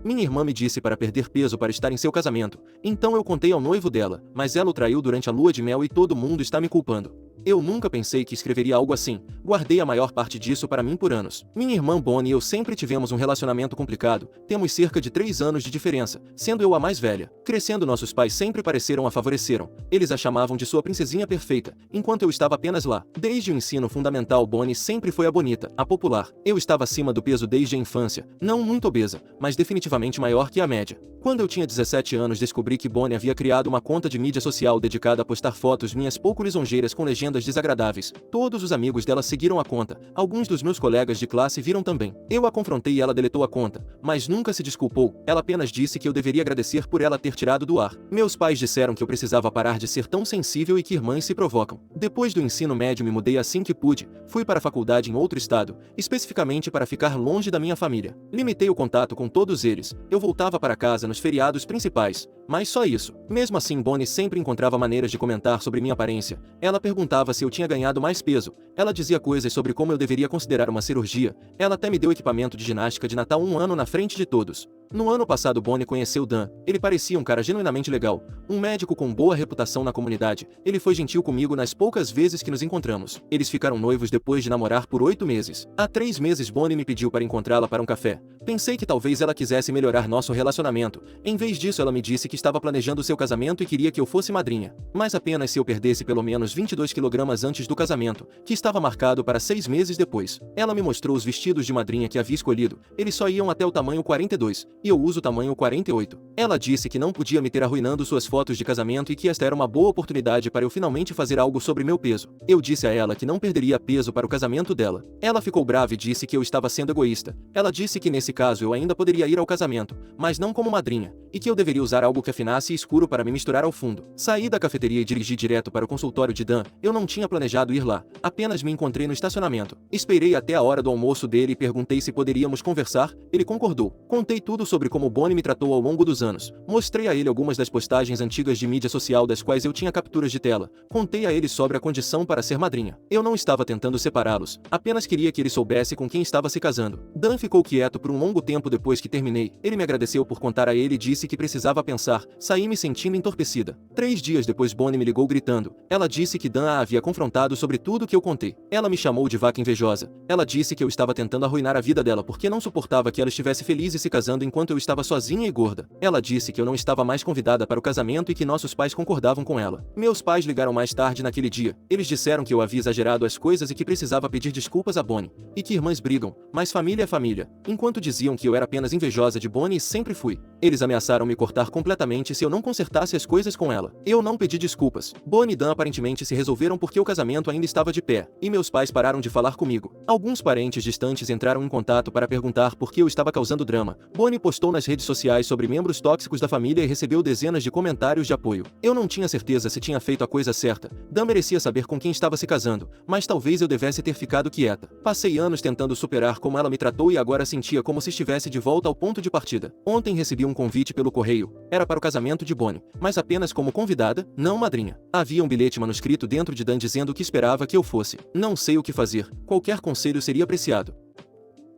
Minha irmã me disse para perder peso para estar em seu casamento, então eu contei ao noivo dela, mas ela o traiu durante a lua de mel e todo mundo está me culpando. Eu nunca pensei que escreveria algo assim, guardei a maior parte disso para mim por anos. Minha irmã Bonnie e eu sempre tivemos um relacionamento complicado, temos cerca de 3 anos de diferença, sendo eu a mais velha. Crescendo nossos pais sempre pareceram a favoreceram, eles a chamavam de sua princesinha perfeita, enquanto eu estava apenas lá. Desde o ensino fundamental Bonnie sempre foi a bonita, a popular. Eu estava acima do peso desde a infância, não muito obesa, mas definitivamente maior que a média. Quando eu tinha 17 anos descobri que Bonnie havia criado uma conta de mídia social dedicada a postar fotos minhas pouco lisonjeiras com legendas desagradáveis. Todos os amigos dela seguiram a conta, alguns dos meus colegas de classe viram também. Eu a confrontei e ela deletou a conta, mas nunca se desculpou, ela apenas disse que eu deveria agradecer por ela ter tirado do ar. Meus pais disseram que eu precisava parar de ser tão sensível e que irmãs se provocam. Depois do ensino médio me mudei assim que pude, fui para a faculdade em outro estado, especificamente para ficar longe da minha família. Limitei o contato com todos eles, eu voltava para casa nos feriados principais, mas só isso. Mesmo assim Bonnie sempre encontrava maneiras de comentar sobre minha aparência. Ela perguntava se eu tinha ganhado mais peso, ela dizia coisas sobre como eu deveria considerar uma cirurgia, ela até me deu equipamento de ginástica de Natal um ano na frente de todos. No ano passado Bonnie conheceu Dan, ele parecia um cara genuinamente legal, um médico com boa reputação na comunidade, ele foi gentil comigo nas poucas vezes que nos encontramos. Eles ficaram noivos depois de namorar por 8 meses. Há 3 meses Bonnie me pediu para encontrá-la para um café. Pensei que talvez ela quisesse melhorar nosso relacionamento, em vez disso ela me disse que estava planejando seu casamento e queria que eu fosse madrinha. Mas apenas se eu perdesse pelo menos 22 kg antes do casamento, que estava marcado para 6 meses depois. Ela me mostrou os vestidos de madrinha que havia escolhido, eles só iam até o tamanho 42. E eu uso o tamanho 48. Ela disse que não podia me ter arruinando suas fotos de casamento e que esta era uma boa oportunidade para eu finalmente fazer algo sobre meu peso. Eu disse a ela que não perderia peso para o casamento dela. Ela ficou brava e disse que eu estava sendo egoísta. Ela disse que nesse caso eu ainda poderia ir ao casamento, mas não como madrinha, e que eu deveria usar algo que afinasse escuro para me misturar ao fundo. Saí da cafeteria e dirigi direto para o consultório de Dan. Eu não tinha planejado ir lá, apenas me encontrei no estacionamento. Esperei até a hora do almoço dele e perguntei se poderíamos conversar, ele concordou. Contei tudo sobre como Bonnie me tratou ao longo dos anos. Mostrei a ele algumas das postagens antigas de mídia social das quais eu tinha capturas de tela. Contei a ele sobre a condição para ser madrinha. Eu não estava tentando separá-los, apenas queria que ele soubesse com quem estava se casando. Dan ficou quieto por um longo tempo depois que terminei. Ele me agradeceu por contar a ele e disse que precisava pensar. Saí me sentindo entorpecida. 3 dias depois Bonnie me ligou gritando. Ela disse que Dan a havia confrontado sobre tudo que eu contei. Ela me chamou de vaca invejosa. Ela disse que eu estava tentando arruinar a vida dela porque não suportava que ela estivesse feliz e se casando enquanto eu estava sozinha e gorda. Ela disse que eu não estava mais convidada para o casamento e que nossos pais concordavam com ela. Meus pais ligaram mais tarde naquele dia. Eles disseram que eu havia exagerado as coisas e que precisava pedir desculpas a Bonnie. E que irmãs brigam, mas família é família. Enquanto diziam que eu era apenas invejosa de Bonnie e sempre fui. Eles ameaçaram me cortar completamente se eu não consertasse as coisas com ela. Eu não pedi desculpas. Bonnie e Dan aparentemente se resolveram porque o casamento ainda estava de pé, e meus pais pararam de falar comigo. Alguns parentes distantes entraram em contato para perguntar por que eu estava causando drama. Bonnie postou nas redes sociais sobre membros tóxicos da família e recebeu dezenas de comentários de apoio. Eu não tinha certeza se tinha feito a coisa certa. Dan merecia saber com quem estava se casando, mas talvez eu devesse ter ficado quieta. Passei anos tentando superar como ela me tratou e agora sentia como se estivesse de volta ao ponto de partida. Ontem recebi um convite pelo correio. Era para o casamento de Bonnie, mas apenas como convidada, não madrinha. Havia um bilhete manuscrito dentro de Dan dizendo que esperava que eu fosse. Não sei o que fazer. Qualquer conselho seria apreciado.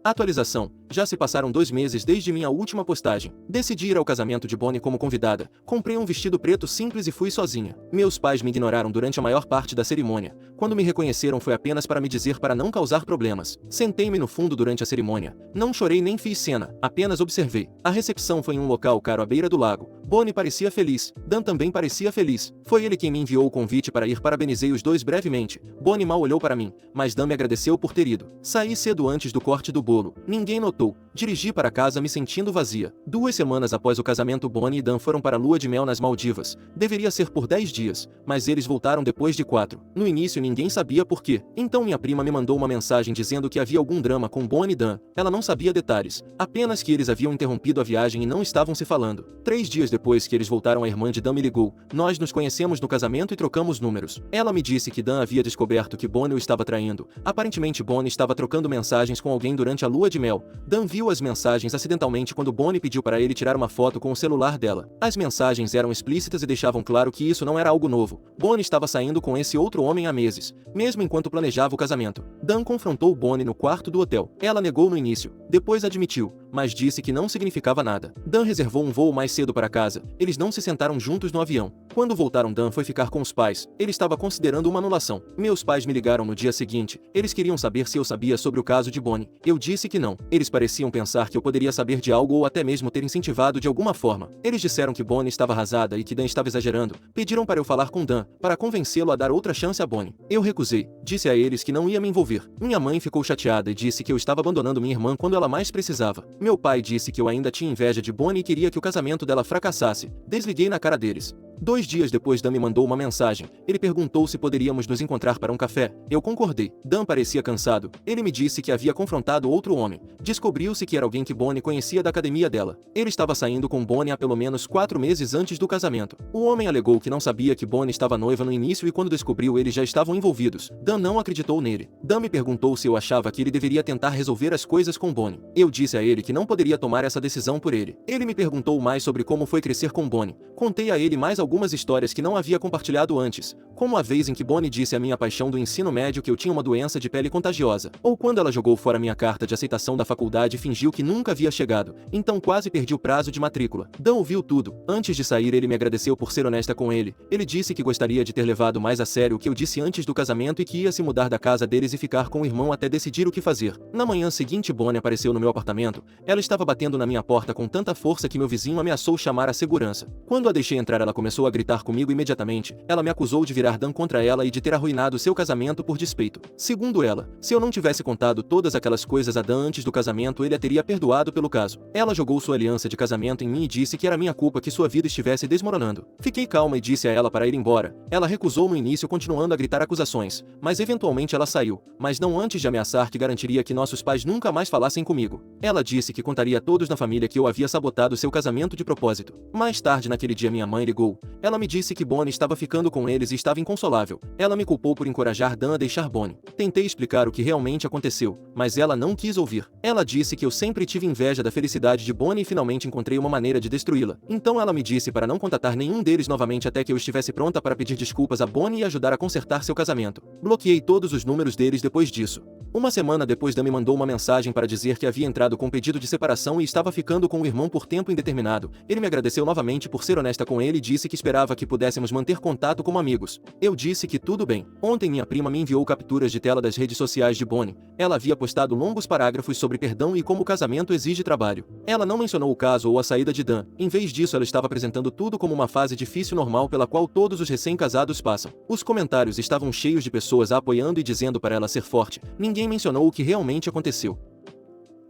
Atualização. Já se passaram 2 meses desde minha última postagem. Decidi ir ao casamento de Bonnie como convidada. Comprei um vestido preto simples e fui sozinha. Meus pais me ignoraram durante a maior parte da cerimônia. Quando me reconheceram foi apenas para me dizer para não causar problemas. Sentei-me no fundo durante a cerimônia. Não chorei nem fiz cena, apenas observei. A recepção foi em um local caro à beira do lago. Bonnie parecia feliz. Dan também parecia feliz. Foi ele quem me enviou o convite para ir, parabenizei os dois brevemente. Bonnie mal olhou para mim, mas Dan me agradeceu por ter ido. Saí cedo antes do corte do bolo. Ninguém notou. Dirigi para casa me sentindo vazia. 2 semanas após o casamento Bonnie e Dan foram para a lua de mel nas Maldivas. Deveria ser por 10 dias, mas eles voltaram depois de 4. No início ninguém sabia por quê. Então minha prima me mandou uma mensagem dizendo que havia algum drama com Bonnie e Dan. Ela não sabia detalhes, apenas que eles haviam interrompido a viagem e não estavam se falando. 3 dias depois que eles voltaram, a irmã de Dan me ligou. Nós nos conhecemos no casamento e trocamos números. Ela me disse que Dan havia descoberto que Bonnie o estava traindo. Aparentemente Bonnie estava trocando mensagens com alguém durante a lua de mel. Dan viu as mensagens acidentalmente quando Bonnie pediu para ele tirar uma foto com o celular dela. As mensagens eram explícitas e deixavam claro que isso não era algo novo. Bonnie estava saindo com esse outro homem há meses, mesmo enquanto planejava o casamento. Dan confrontou Bonnie no quarto do hotel. Ela negou no início. Depois admitiu, mas disse que não significava nada. Dan reservou um voo mais cedo para casa. Eles não se sentaram juntos no avião. Quando voltaram, Dan foi ficar com os pais. Ele estava considerando uma anulação. Meus pais me ligaram no dia seguinte. Eles queriam saber se eu sabia sobre o caso de Bonnie. Eu disse que não. Eles pareciam pensar que eu poderia saber de algo ou até mesmo ter incentivado de alguma forma. Eles disseram que Bonnie estava arrasada e que Dan estava exagerando. Pediram para eu falar com Dan, para convencê-lo a dar outra chance a Bonnie. Eu recusei. Disse a eles que não ia me envolver. Minha mãe ficou chateada e disse que eu estava abandonando minha irmã quando ela mais precisava. Meu pai disse que eu ainda tinha inveja de Bonnie e queria que o casamento dela fracassasse. Desliguei na cara deles. 2 dias depois, Dan me mandou uma mensagem. Ele perguntou se poderíamos nos encontrar para um café. Eu concordei. Dan parecia cansado. Ele me disse que havia confrontado outro homem. Descobriu-se que era alguém que Bonnie conhecia da academia dela. Ele estava saindo com Bonnie há pelo menos 4 meses antes do casamento. O homem alegou que não sabia que Bonnie estava noiva no início e quando descobriu eles já estavam envolvidos. Dan não acreditou nele. Dan me perguntou se eu achava que ele deveria tentar resolver as coisas com Bonnie. Eu disse a ele que não poderia tomar essa decisão por ele. Ele me perguntou mais sobre como foi crescer com Bonnie. Contei a ele mais algumas histórias que não havia compartilhado antes, como a vez em que Bonnie disse a minha paixão do ensino médio que eu tinha uma doença de pele contagiosa, ou quando ela jogou fora minha carta de aceitação da faculdade e fingiu que nunca havia chegado, então quase perdi o prazo de matrícula. Dan ouviu tudo. Antes de sair, ele me agradeceu por ser honesta com ele. Ele disse que gostaria de ter levado mais a sério o que eu disse antes do casamento e que ia se mudar da casa deles e ficar com o irmão até decidir o que fazer. Na manhã seguinte, Bonnie apareceu no meu apartamento. Ela estava batendo na minha porta com tanta força que meu vizinho ameaçou chamar a segurança. Quando a deixei entrar, ela começou a gritar comigo imediatamente. Ela me acusou de virar Dan contra ela e de ter arruinado seu casamento por despeito. Segundo ela, se eu não tivesse contado todas aquelas coisas a Dan antes do casamento, ele a teria perdoado pelo caso. Ela jogou sua aliança de casamento em mim e disse que era minha culpa que sua vida estivesse desmoronando. Fiquei calma e disse a ela para ir embora. Ela recusou no início, continuando a gritar acusações, mas eventualmente ela saiu, mas não antes de ameaçar que garantiria que nossos pais nunca mais falassem comigo. Ela disse que contaria a todos na família que eu havia sabotado seu casamento de propósito. Mais tarde naquele dia, minha mãe ligou. Ela me disse que Bonnie estava ficando com eles e estava inconsolável. Ela me culpou por encorajar Dan a deixar Bonnie. Tentei explicar o que realmente aconteceu, mas ela não quis ouvir. Ela disse que eu sempre tive inveja da felicidade de Bonnie e finalmente encontrei uma maneira de destruí-la. Então ela me disse para não contatar nenhum deles novamente até que eu estivesse pronta para pedir desculpas a Bonnie e ajudar a consertar seu casamento. Bloqueei todos os números deles depois disso. Uma semana depois, Dan me mandou uma mensagem para dizer que havia entrado com pedido de separação e estava ficando com o irmão por tempo indeterminado. Ele me agradeceu novamente por ser honesta com ele e disse que esperava que pudéssemos manter contato como amigos. Eu disse que tudo bem. Ontem minha prima me enviou capturas de tela das redes sociais de Bonnie. Ela havia postado longos parágrafos sobre perdão e como o casamento exige trabalho. Ela não mencionou o caso ou a saída de Dan. Em vez disso, ela estava apresentando tudo como uma fase difícil normal pela qual todos os recém-casados passam. Os comentários estavam cheios de pessoas a apoiando e dizendo para ela ser forte. Ninguém mencionou o que realmente aconteceu.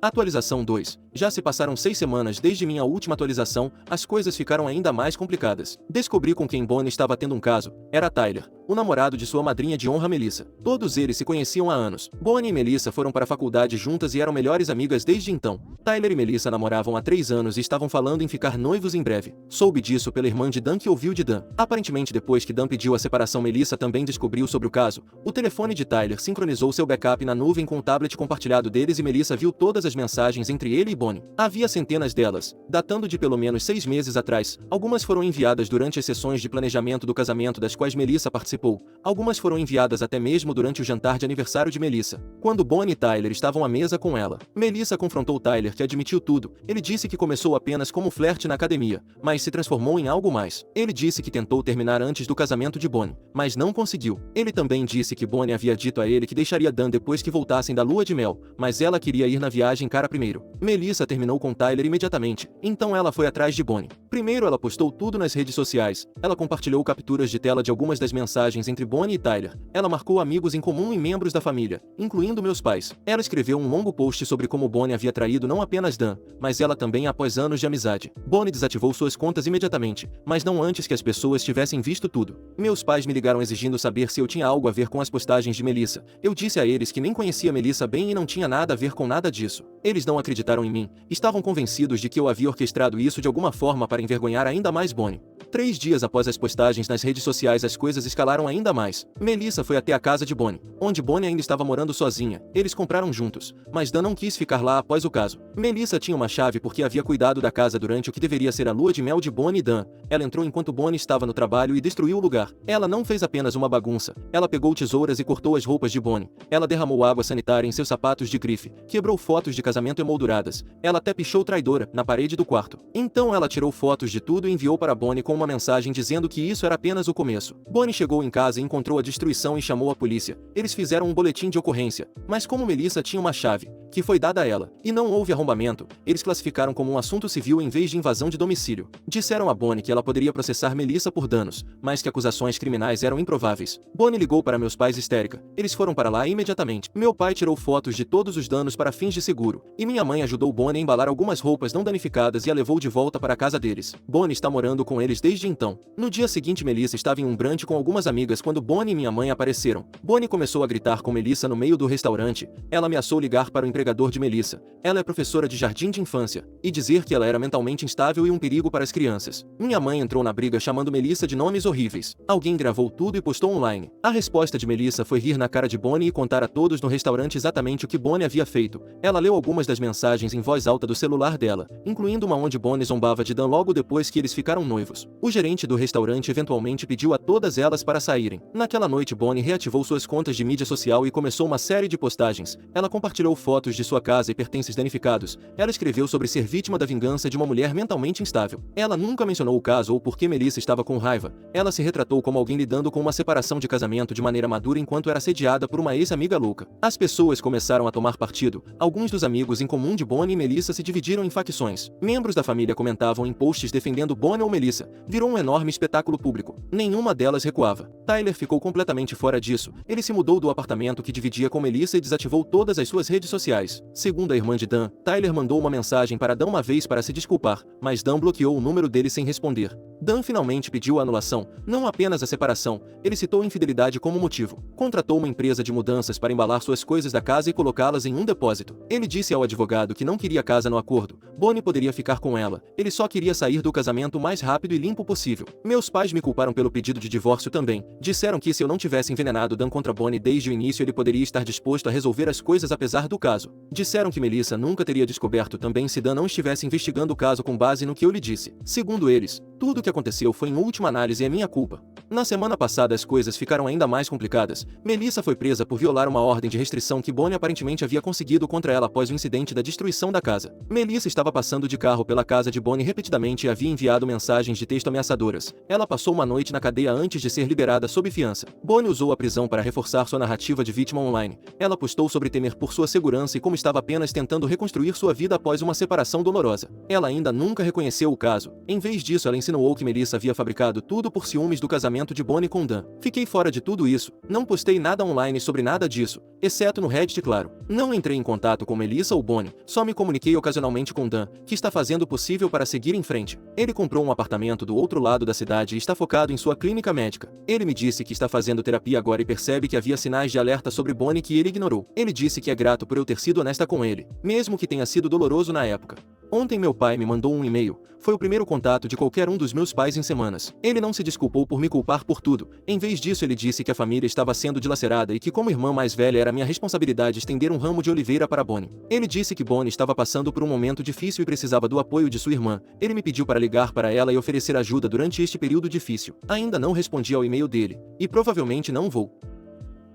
Atualização 2. Já se passaram 6 semanas desde minha última atualização, as coisas ficaram ainda mais complicadas. Descobri com quem Bonnie estava tendo um caso. Era Tyler, o namorado de sua madrinha de honra Melissa. Todos eles se conheciam há anos. Bonnie e Melissa foram para a faculdade juntas e eram melhores amigas desde então. Tyler e Melissa namoravam há 3 anos e estavam falando em ficar noivos em breve. Soube disso pela irmã de Dan, que ouviu de Dan. Aparentemente, depois que Dan pediu a separação, Melissa também descobriu sobre o caso. O telefone de Tyler sincronizou seu backup na nuvem com o tablet compartilhado deles e Melissa viu todas as mensagens entre ele e Bonnie. Havia centenas delas, datando de pelo menos 6 meses atrás. Algumas foram enviadas durante as sessões de planejamento do casamento das quais Melissa participou. Algumas foram enviadas até mesmo durante o jantar de aniversário de Melissa, quando Bonnie e Tyler estavam à mesa com ela. Melissa confrontou Tyler, que admitiu tudo. Ele disse que começou apenas como flerte na academia, mas se transformou em algo mais. Ele disse que tentou terminar antes do casamento de Bonnie, mas não conseguiu. Ele também disse que Bonnie havia dito a ele que deixaria Dan depois que voltassem da lua de mel, mas ela queria ir na viagem cara primeiro. Melissa terminou com Tyler imediatamente, então ela foi atrás de Bonnie. Primeiro ela postou tudo nas redes sociais. Ela compartilhou capturas de tela de algumas das mensagens entre Bonnie e Tyler. Ela marcou amigos em comum e membros da família, incluindo meus pais. Ela escreveu um longo post sobre como Bonnie havia traído não apenas Dan, mas ela também após anos de amizade. Bonnie desativou suas contas imediatamente, mas não antes que as pessoas tivessem visto tudo. Meus pais me ligaram exigindo saber se eu tinha algo a ver com as postagens de Melissa. Eu disse a eles que nem conhecia Melissa bem e não tinha nada a ver com nada disso. Eles não acreditaram em mim. Estavam convencidos de que eu havia orquestrado isso de alguma forma para para envergonhar ainda mais Bonnie. 3 dias após as postagens nas redes sociais, as coisas escalaram ainda mais. Melissa foi até a casa de Bonnie, onde Bonnie ainda estava morando sozinha. Eles compraram juntos, mas Dan não quis ficar lá após o caso. Melissa tinha uma chave porque havia cuidado da casa durante o que deveria ser a lua de mel de Bonnie e Dan. Ela entrou enquanto Bonnie estava no trabalho e destruiu o lugar. Ela não fez apenas uma bagunça. Ela pegou tesouras e cortou as roupas de Bonnie. Ela derramou água sanitária em seus sapatos de grife, quebrou fotos de casamento emolduradas. Ela até pichou traidora na parede do quarto. Então ela tirou fotos de tudo e enviou para Bonnie com uma mensagem dizendo que isso era apenas o começo. Bonnie chegou em casa e encontrou a destruição e chamou a polícia. Eles fizeram um boletim de ocorrência, mas como Melissa tinha uma chave, que foi dada a ela, e não houve arrombamento, eles classificaram como um assunto civil em vez de invasão de domicílio. Disseram a Bonnie que ela poderia processar Melissa por danos, mas que acusações criminais eram improváveis. Bonnie ligou para meus pais histérica. Eles foram para lá imediatamente. Meu pai tirou fotos de todos os danos para fins de seguro, e minha mãe ajudou Bonnie a embalar algumas roupas não danificadas e a levou de volta para a casa deles. Bonnie está morando com eles desde então. No dia seguinte, Melissa estava em um brunch com algumas amigas quando Bonnie e minha mãe apareceram. Bonnie começou a gritar com Melissa no meio do restaurante. Ela ameaçou ligar para o empregador de Melissa. Ela é professora de jardim de infância, e dizer que ela era mentalmente instável e um perigo para as crianças. Minha mãe entrou na briga chamando Melissa de nomes horríveis. Alguém gravou tudo e postou online. A resposta de Melissa foi rir na cara de Bonnie e contar a todos no restaurante exatamente o que Bonnie havia feito. Ela leu algumas das mensagens em voz alta do celular dela, incluindo uma onde Bonnie zombava de Dan logo depois que eles ficaram noivos. O gerente do restaurante eventualmente pediu a todas elas para saírem. Naquela noite, Bonnie reativou suas contas de mídia social e começou uma série de postagens. Ela compartilhou fotos de sua casa e pertences danificados. Ela escreveu sobre ser vítima da vingança de uma mulher mentalmente instável. Ela nunca mencionou o caso ou por que Melissa estava com raiva. Ela se retratou como alguém lidando com uma separação de casamento de maneira madura enquanto era assediada por uma ex-amiga louca. As pessoas começaram a tomar partido. Alguns dos amigos em comum de Bonnie e Melissa se dividiram em facções. Membros da família comentavam em posts defendendo Bonnie ou Melissa. Virou um enorme espetáculo público. Nenhuma delas recuava. Tyler ficou completamente fora disso. Ele se mudou do apartamento que dividia com Melissa e desativou todas as suas redes sociais. Segundo a irmã de Dan, Tyler mandou uma mensagem para Dan uma vez para se desculpar, mas Dan bloqueou o número dele sem responder. Dan finalmente pediu a anulação, não apenas a separação. Ele citou infidelidade como motivo. Contratou uma empresa de mudanças para embalar suas coisas da casa e colocá-las em um depósito. Ele disse ao advogado que não queria casa no acordo. Bonnie poderia ficar com ela. Ele só queria sair do casamento o mais rápido e limpo possível. Meus pais me culparam pelo pedido de divórcio também. Disseram que se eu não tivesse envenenado Dan contra Bonnie desde o início, ele poderia estar disposto a resolver as coisas apesar do caso. Disseram que Melissa nunca teria descoberto também se Dan não estivesse investigando o caso com base no que eu lhe disse. Segundo eles, tudo o que aconteceu foi em última análise minha culpa. Na semana passada as coisas ficaram ainda mais complicadas. Melissa foi presa por violar uma ordem de restrição que Bonnie aparentemente havia conseguido contra ela após o incidente da destruição da casa. Melissa estava passando de carro pela casa de Bonnie repetidamente e havia enviado mensagens de texto ameaçadoras. Ela passou uma noite na cadeia antes de ser liberada sob fiança. Bonnie usou a prisão para reforçar sua narrativa de vítima online. Ela postou sobre temer por sua segurança e como estava apenas tentando reconstruir sua vida após uma separação dolorosa. Ela ainda nunca reconheceu o caso. Em vez disso, ela insinuou que Melissa havia fabricado tudo por ciúmes do casamento de Bonnie com Dan. Fiquei fora de tudo isso. Não postei nada online sobre nada disso, exceto no Reddit, claro. Não entrei em contato com Melissa ou Bonnie, só me comuniquei ocasionalmente com Dan, que está fazendo o possível para seguir em frente. Ele comprou um apartamento do outro lado da cidade e está focado em sua clínica médica. Ele me disse que está fazendo terapia agora e percebe que havia sinais de alerta sobre Bonnie que ele ignorou. Ele disse que é grato por eu ter sido honesta com ele, mesmo que tenha sido doloroso na época. Ontem meu pai me mandou um e-mail. Foi o primeiro contato de qualquer um dos meus pais em semanas. Ele não se desculpou por me culpar por tudo. Em vez disso, ele disse que a família estava sendo dilacerada e que como irmã mais velha era minha responsabilidade estender um ramo de oliveira para Bonnie. Ele disse que Bonnie estava passando por um momento difícil e precisava do apoio de sua irmã. Ele me pediu para ligar para ela e oferecer ajuda durante este período difícil. Ainda não respondi ao e-mail dele. E provavelmente não vou.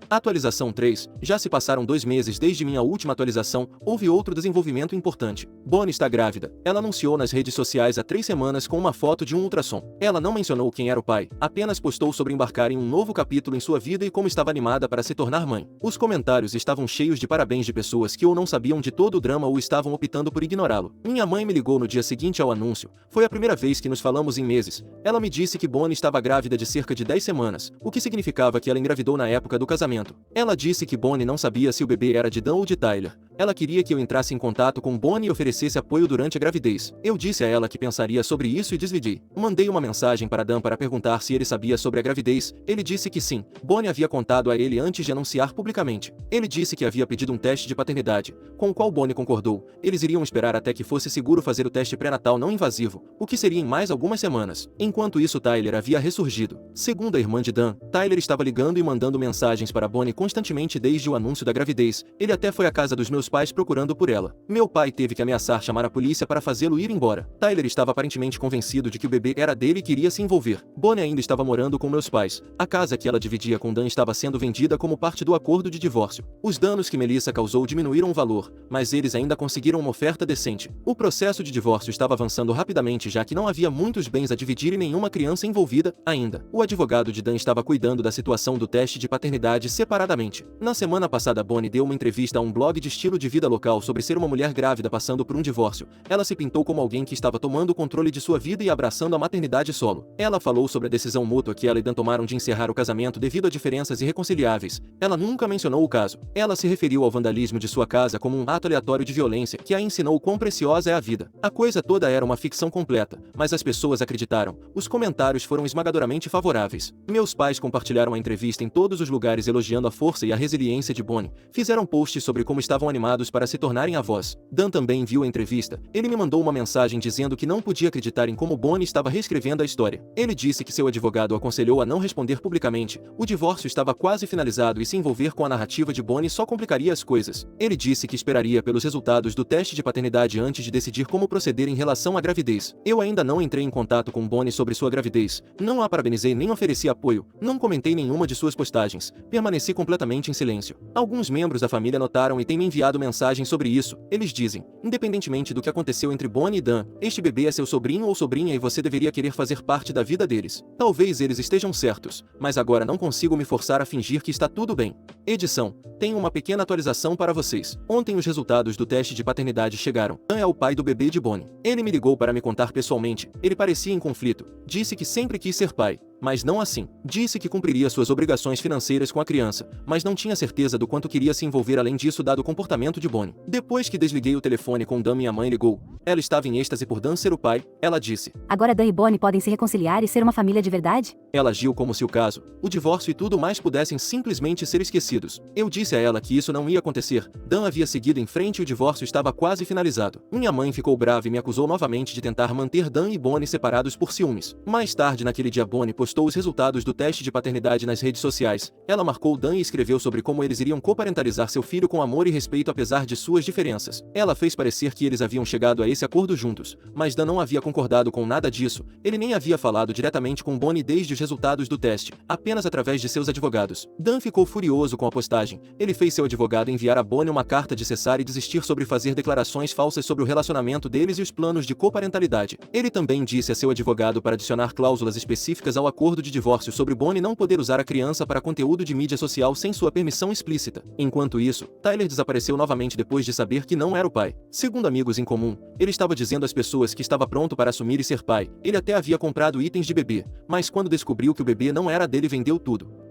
Atualização 3. Já se passaram 2 meses desde minha última atualização, houve outro desenvolvimento importante. Bonnie está grávida. Ela anunciou nas redes sociais há 3 semanas com uma foto de um ultrassom. Ela não mencionou quem era o pai, apenas postou sobre embarcar em um novo capítulo em sua vida e como estava animada para se tornar mãe. Os comentários estavam cheios de parabéns de pessoas que ou não sabiam de todo o drama ou estavam optando por ignorá-lo. Minha mãe me ligou no dia seguinte ao anúncio. Foi a primeira vez que nos falamos em meses. Ela me disse que Bonnie estava grávida de cerca de 10 semanas, o que significava que ela engravidou na época do casamento. Ela disse que Bonnie não sabia se o bebê era de Dan ou de Tyler. Ela queria que eu entrasse em contato com Bonnie e oferecesse apoio durante a gravidez. Eu disse a ela que pensaria sobre isso e desliguei. Mandei uma mensagem para Dan para perguntar se ele sabia sobre a gravidez. Ele disse que sim. Bonnie havia contado a ele antes de anunciar publicamente. Ele disse que havia pedido um teste de paternidade, com o qual Bonnie concordou. Eles iriam esperar até que fosse seguro fazer o teste pré-natal não invasivo, o que seria em mais algumas semanas. Enquanto isso, Tyler havia ressurgido. Segundo a irmã de Dan, Tyler estava ligando e mandando mensagens para Bonnie constantemente desde o anúncio da gravidez. Ele até foi à casa dos meus pais procurando por ela. Meu pai teve que ameaçar chamar a polícia para fazê-lo ir embora. Tyler estava aparentemente convencido de que o bebê era dele e queria se envolver. Bonnie ainda estava morando com meus pais. A casa que ela dividia com Dan estava sendo vendida como parte do acordo de divórcio. Os danos que Melissa causou diminuíram o valor, mas eles ainda conseguiram uma oferta decente. O processo de divórcio estava avançando rapidamente, já que não havia muitos bens a dividir e nenhuma criança envolvida ainda. O advogado de Dan estava cuidando da situação do teste de paternidade separadamente. Na semana passada, Bonnie deu uma entrevista a um blog de estilo de vida local sobre ser uma mulher grávida passando por um divórcio. Ela se pintou como alguém que estava tomando o controle de sua vida e abraçando a maternidade solo. Ela falou sobre a decisão mútua que ela e Dan tomaram de encerrar o casamento devido a diferenças irreconciliáveis. Ela nunca mencionou o caso. Ela se referiu ao vandalismo de sua casa como um ato aleatório de violência que a ensinou quão preciosa é a vida. A coisa toda era uma ficção completa, mas as pessoas acreditaram. Os comentários foram esmagadoramente favoráveis. Meus pais compartilharam a entrevista em todos os lugares elogiando a força e a resiliência de Bonnie. Fizeram posts sobre como estavam animados para se tornarem avós. Dan também viu a entrevista. Ele me mandou uma mensagem dizendo que não podia acreditar em como Bonnie estava reescrevendo a história. Ele disse que seu advogado o aconselhou a não responder publicamente. O divórcio estava quase finalizado e se envolver com a narrativa de Bonnie só complicaria as coisas. Ele disse que esperaria pelos resultados do teste de paternidade antes de decidir como proceder em relação à gravidez. Eu ainda não entrei em contato com Bonnie sobre sua gravidez. Não a parabenizei nem ofereci apoio. Não comentei nenhuma de suas postagens. Permaneci completamente em silêncio. Alguns membros da família notaram e têm me enviado mensagens sobre isso. Eles dizem, independentemente do que aconteceu entre Bonnie e Dan, este bebê é seu sobrinho ou sobrinha e você deveria querer fazer parte da vida deles. Talvez eles estejam certos, mas agora não consigo me forçar a fingir que está tudo bem. Edição. Tenho uma pequena atualização para vocês. Ontem os resultados do teste de paternidade chegaram. Dan é o pai do bebê de Bonnie. Ele me ligou para me contar pessoalmente. Ele parecia em conflito. Disse que sempre quis ser pai, mas não assim. Disse que cumpriria suas obrigações financeiras com a criança, mas não tinha certeza do quanto queria se envolver além disso dado o comportamento de Bonnie. Depois que desliguei o telefone com Dan, minha mãe ligou. Ela estava em êxtase por Dan ser o pai. Ela disse: agora Dan e Bonnie podem se reconciliar e ser uma família de verdade? Ela agiu como se o caso, o divórcio e tudo mais pudessem simplesmente ser esquecidos. Eu disse a ela que isso não ia acontecer. Dan havia seguido em frente e o divórcio estava quase finalizado. Minha mãe ficou brava e me acusou novamente de tentar manter Dan e Bonnie separados por ciúmes. Mais tarde naquele dia, Bonnie postou os resultados do teste de paternidade nas redes sociais. Ela marcou Dan e escreveu sobre como eles iriam coparentalizar seu filho com amor e respeito apesar de suas diferenças. Ela fez parecer que eles haviam chegado a esse acordo juntos, mas Dan não havia concordado com nada disso. Ele nem havia falado diretamente com Bonnie desde os resultados do teste, apenas através de seus advogados. Dan ficou furioso com a postagem. Ele fez seu advogado enviar a Bonnie uma carta de cessar e desistir sobre fazer declarações falsas sobre o relacionamento deles e os planos de coparentalidade. Ele também disse a seu advogado para adicionar cláusulas específicas ao acordo de divórcio sobre Bonnie não poder usar a criança para conteúdo de mídia social sem sua permissão explícita. Enquanto isso, Tyler desapareceu novamente depois de saber que não era o pai. Segundo amigos em comum, ele estava dizendo às pessoas que estava pronto para assumir e ser pai. Ele até havia comprado itens de bebê, mas quando descobriu que o bebê não era dele, vendeu tudo.